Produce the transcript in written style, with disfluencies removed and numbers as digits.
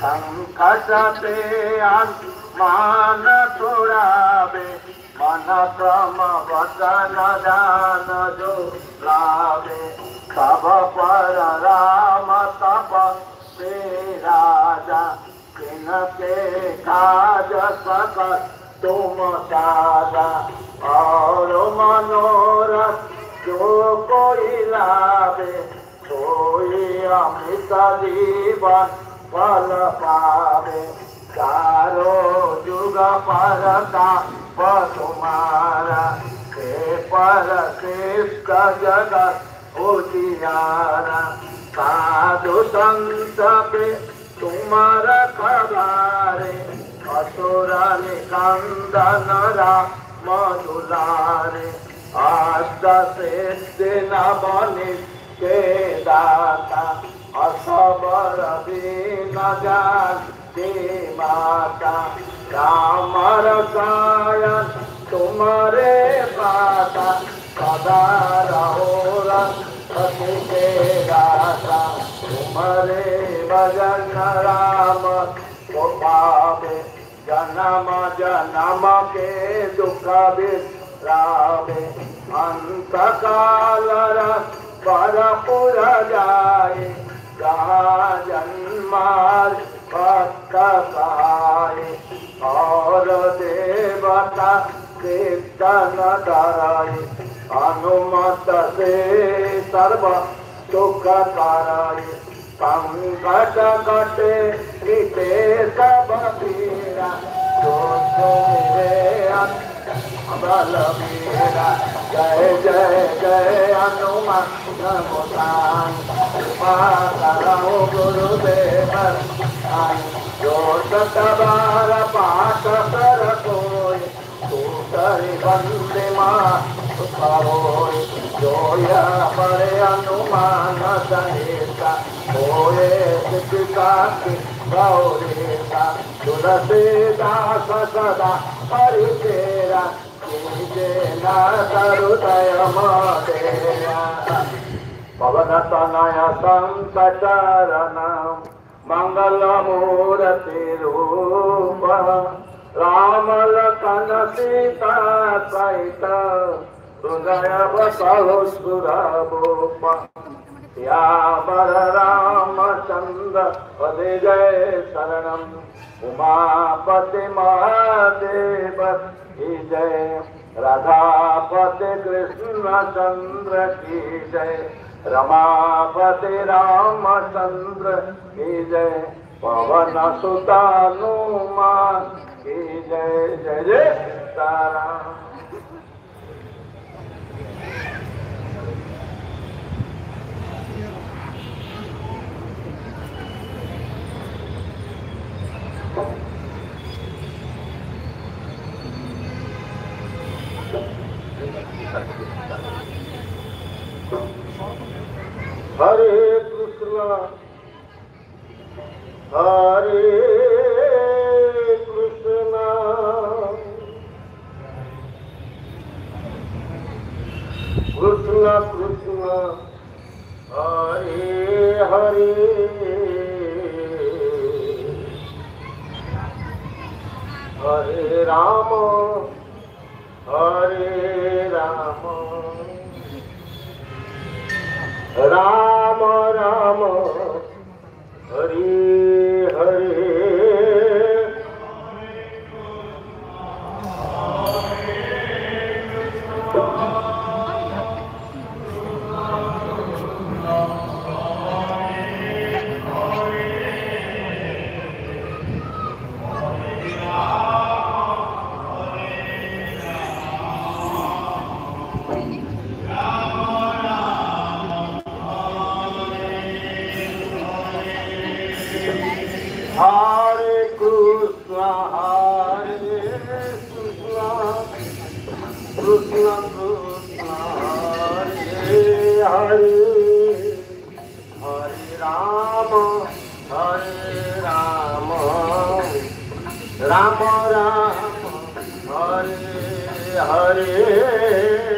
संकटते मान छुड़ावे मन क्रम वचन ध्यान जो लावे सब पर राम तप से राजा जिनके काज सकल तुम साजा और मनोरथ जो कोई लावे सोई अमृत जीवन फल पावे चारो जुग परता तुम्हारा हे पर श्रेष्ठ जगत उजियारा साधु संत पे तुम्हारा खबारे असुर निकंदन राम दुलारे अष्ट सिद्धि नवनि के दाता असबर दीन जानती माता राम रसायन तुम्हारे पाता सदा रहो रति के दाता तुम्हारे भजन राम को पावे जन्म जन्म के दुख बिसरावे अंत काल पर पुर जाए जहाँ जन्मार भक्त सहाय और देवता कीर्तन कराए अनुमत से सर्व सुख कराए संकट कटे मिटे सब पीड़ा जो मेरे बल मेरा जय जय जय हनुमान गोसाई करो गुरुदेव जो सतबार पाठ कर कोई दूसरी बंदे मारोय जो यह परे हनुमान सहिता होए शिक्षा की गौरीता तुलसीदास सदा परिचेरा पवन तनय संकटहरण मंगल मूर्ति रूप राम लखन सीता सहित हृदय बसहु सुरभूप यावर रामचंद्र पदे जय शरणम उमापति महादेव की जय राधापति कृष्ण चंद्र की जय रमापति रामचंद्र की जय पवन सुत हनुमान की जय जय जय सीताराम। हरे कृष्ण हरे कृष्ण कृष्ण कृष्ण हरे हरे हरे राम राम राम हरे हरे हरे कृष्ण कृष्ण कृष्ण हरे हरे हरे राम राम राम हरे हरे